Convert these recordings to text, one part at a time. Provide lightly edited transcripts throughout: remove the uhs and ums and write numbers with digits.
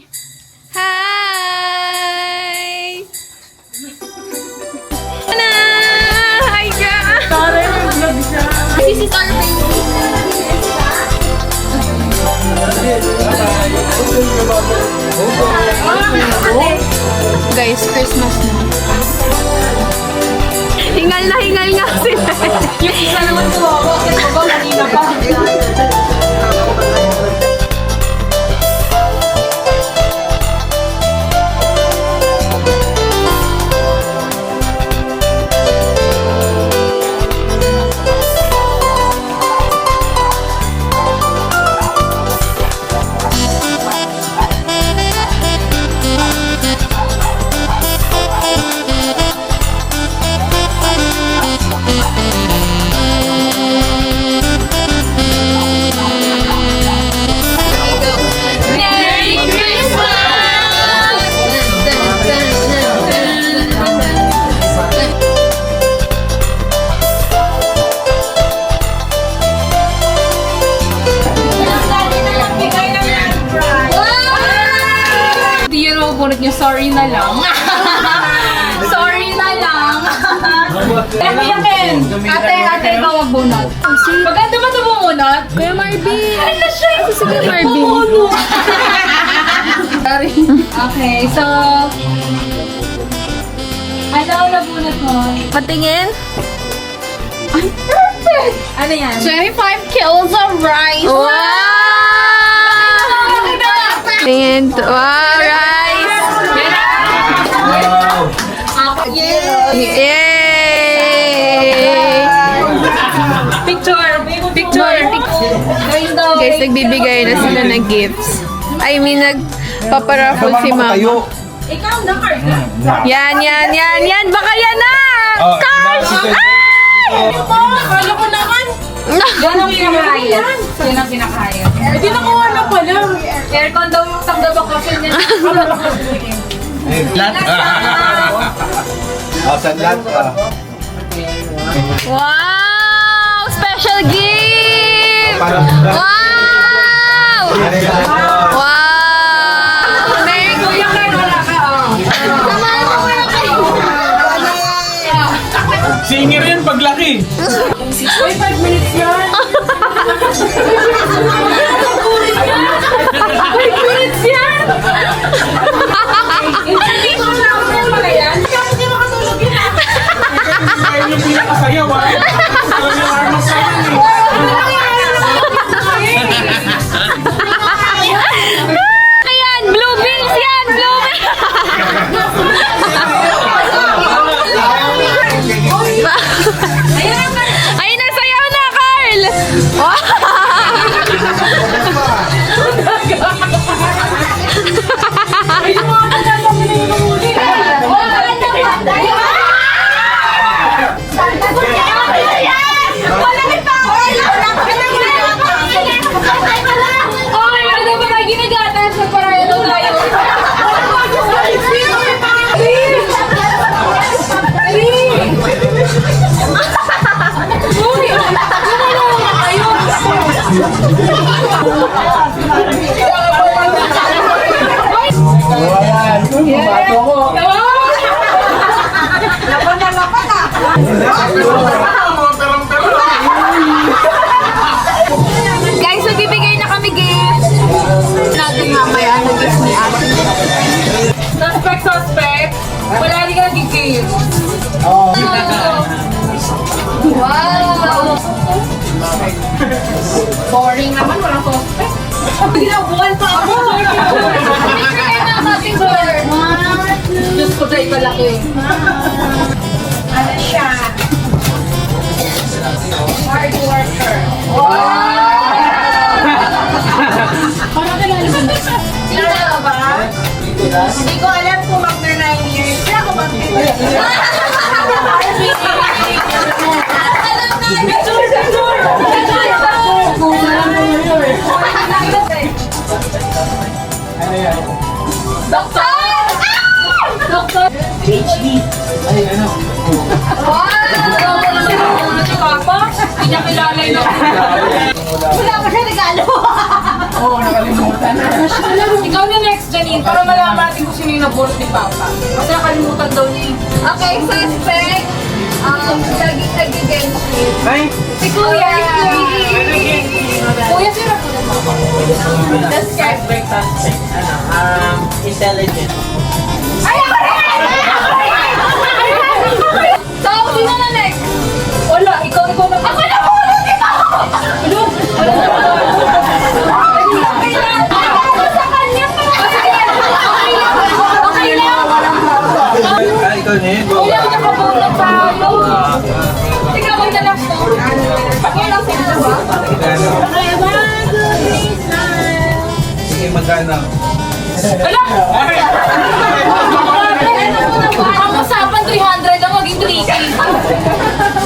Hi! Ana! Hi, guys! This is our baby. Guys, Christmas na. Hingal nga sila. Yung isa naman tumawa. Kasi ba kanina pa? Merry Hindi yun ang bunot niya. Sorry na lang. Sorry na lang. Yakin. Ate, ikaw magbunot. Maganda ba ito bumunot? Kuya Marvin! Ay, na-shy ko Sige, Marvin. Sorry. Okay, so... Ano ang nabunot mo? Patingin? Perfect! Ano yan? 25 kilos of rice! Wow! Tingin to. Wow, rice! Yay! Picture! Guys, nagbibigay na sila ng gifts. I mean, nagpaparaffle si Mama. Ikaw na, Carl. Yan! Baka yan na! Cash! Akala ko naman. Yan ang pinakahaya. Yan ang pinakahaya. Hindi nakuha na pala. Aircon daw yung tagda bakasyon niya. Lat. Sanlat ka. Wow! Special gift! Wow! Wow! Merry Kuya Carl, wala ka. Singer yun paglaki. Uy, 5 minutes yan. 5 minutes yan. Hindi ko na ako pala yan. Hindi makatulog yun. Ayun yung pinakasayaw ah. Alam yung armas sa akin eh. Ayan! Blue beans yan! Blue beans! Ay, nasayaw na, Carl! Wow! Okay, ano ba tayo ginagatas? Magparaya daw tayo. Uy, gumalaw na kayo. Ayan. Bato ko. Laban na. Guys, magbibigay na kami gift. Natin mamaya ang gift ni Ate. Suspect. Wala rin ka nagigil. Wow! Boring naman, walang suspect. Ginabuhan pa ako. Picture kayo ng ating sir. Diyos ko dahil malaki. Ano siya? Hard worker. Kilala ba? Hindi ko alam kung mag-9 years. Kaya ako mag-9 Doktor! Doktor! HD. Ay, ano? Si Papa, hindi niya kilala yun. Wala pa siya regalo. Oo, nakalimutan na. Ikaw na next, Janine, para malaman natin kung sino yung nabulot ni Papa. Kasi nakalimutan daw niya. Okay, suspect. Laging nag-genshin. Ay! Si Kuya! Kuya, sino po na Papa? Suspect. Intelligent. Ay, ako rin! So, sino na next? Wala, ikaw na. Ako na po! Ano? Okay lang. Ako sa kanya pa. Okay lang. Ikaw na yun. Kuya, nakabulot tayo. Ikaw ay na lang po. Pakilang sila ba? Sige, magkano? Wala! Ang usapan 300 lang, maging 3K.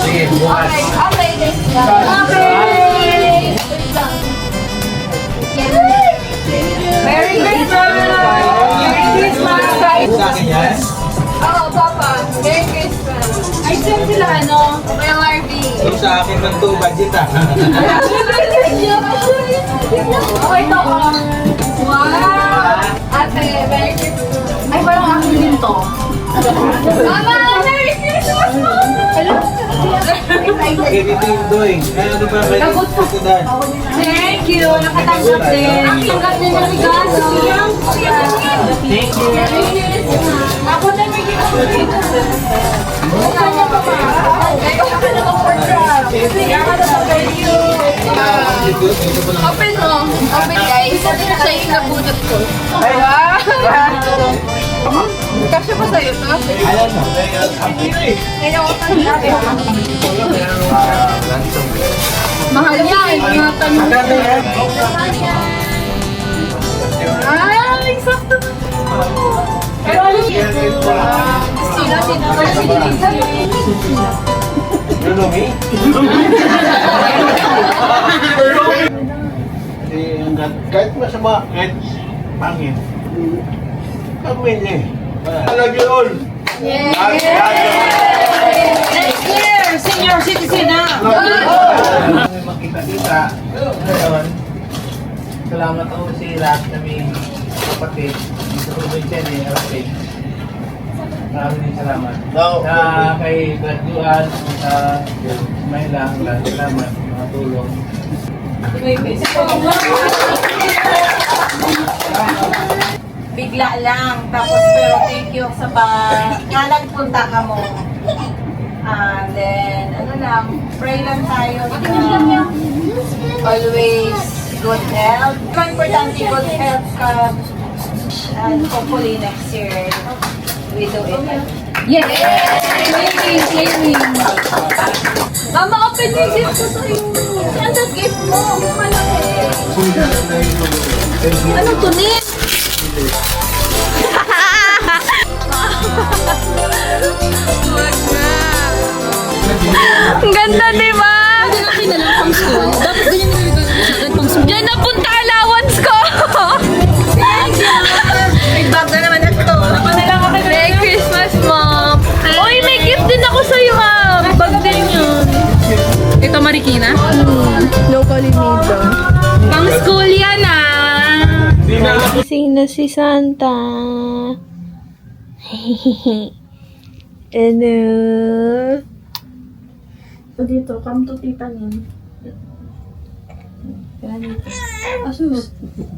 Sige, bukas. Okay, next na. Okay! Merry Christmas! Merry Christmas! Sa akin yan? Oo, Papa. Merry Christmas. Ay, saan sila ano? Kuya Marvin. Yung sa akin ng 2 budget ah. Okay, to. Wow! Ate, Merry Christmas. Ay, parang akin din to. Mama, Merry Christmas po! Hello? Okay, dito yung doing. Ano ba? Lagot po. Thank you. Nakatanggap din. Ang tanggap din ng regalo. Thank you. Ako na may ginagawa. Kanya pa ba? Open mo. Open, guys. Siya yung nabunot ko. Wow! Kasya ba sa'yo to? Alam mo? Ngayon ako mahal yan. Mga tanong. Magkano yan? Ah, eksakto na. Pero ano siya? Lulumi? Kahit masama, kahit pangit, pamilya. I love you all. Next year, senior citizen na. Makita-kita. Ngayon, salamat ako si lahat naming kapatid. Sa probinsya ni Arapig. Maraming salamat. Sa kay Graduan, sa Mayla, salamat. Mga tulong. Bigla lang. Tapos pero thank you sa nga nagpunta ka mo. And then, ano lang, pray lang tayo na always good health. Ang importante, good health ka. And hopefully next year, we do it. Yes! Claiming. Mama, open yung gift ko sa'yo. Saan ang gift mo? Malaki. Anong tunin? Wag na. Ang ganda, di ba? Malaki na lang pang school. Dapat ganyan nilagay ko sa akin pang school. Diyan napunta allowance ko. May bag na naman ito. Merry Christmas, Mom. Uy, may gift din ako sa'yo, ha. Bag din yun. Ito Marikina? Locally made daw. Pang school yan ah! Gising na si Santa. Ano? O dito, come to tita nin. Kaya dito. Asus.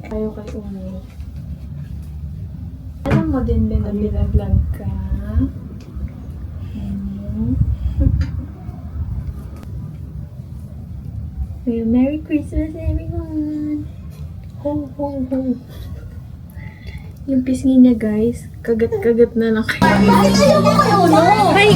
Tayo kay Umi. Alam mo din na binablog ka? Well, Merry Christmas, everyone! Ho, ho, ho. Yung pisngi niya, guys. Kagat-kagat na lang kayo. Ay,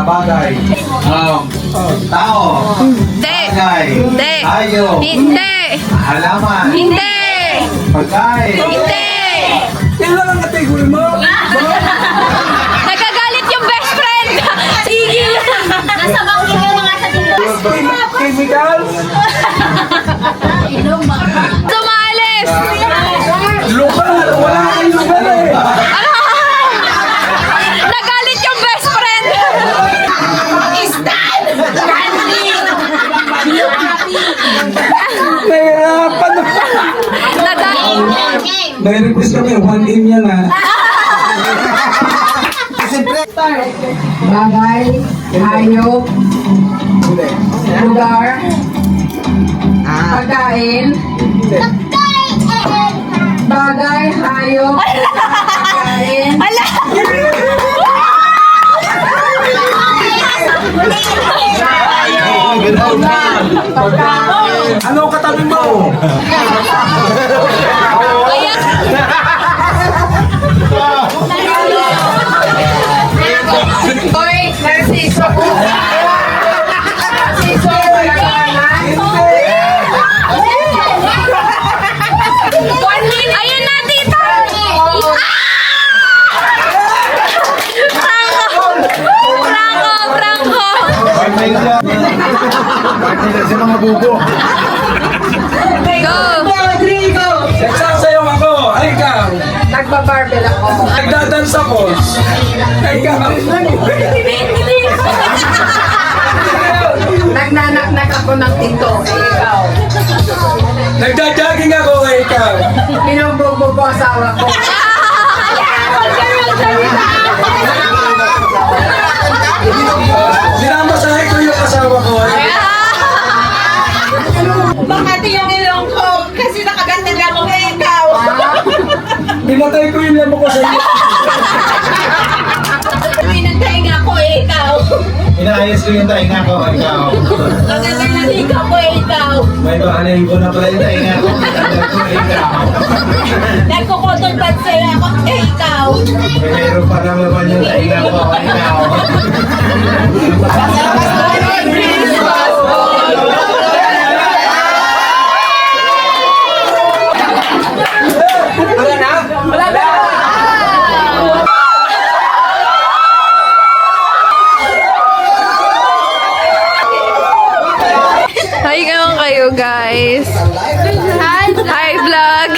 bagay. Tao. Hindi. Bagay. Hindi. Hayop. Hindi. Halaman. Hindi. Pagkain. Hindi. Yan lang ang kategory mo. Nagagalit yung best friend. Sige. Nasa bangkin ka na nga sa dito. Chemicals. Tumalis. Lugar. Wala kang lugar eh. Nagalit yung best friend. Nahirapan na. May request kami, 1 game yan ha. Bagay, hayop, lugar, pagkain, bagay, hayop, pagkain, Ano katabi mo? Hoy, narsiso ko. Narsiso, wala ka na. Ayun na, tita. Franco. Sa mga bubo. Go. Nagsasayaw ako. Ay, ikaw. Nagbabarbel ako. Nagdadance ako. Ay, ikaw. Nagnanaknak ako ng tinto. Ikaw. Nagda-jogging ako. Ay, ikaw. Pinubugbog ko asawa ko. Sinamasahe ko yung asawa ko. Ay, Bakit yung ilong ko? Kasi nakaganda na ako kay ikaw. pinatay ko yung lamo ko sa iyo. Pinagtahinga ko ikaw. Inaayos ko yung tainga ko. Ikaw. Maganda na ikaw ko ikaw. May baanahin ko na pala yung tainga ko. Pinatay ko. Ikaw. Nagkukotol ba't sa'yo ako kay ikaw? May mayroon pa naman yung tainga ko. Ikaw. Hi naman kayo, guys. Hi, vlog.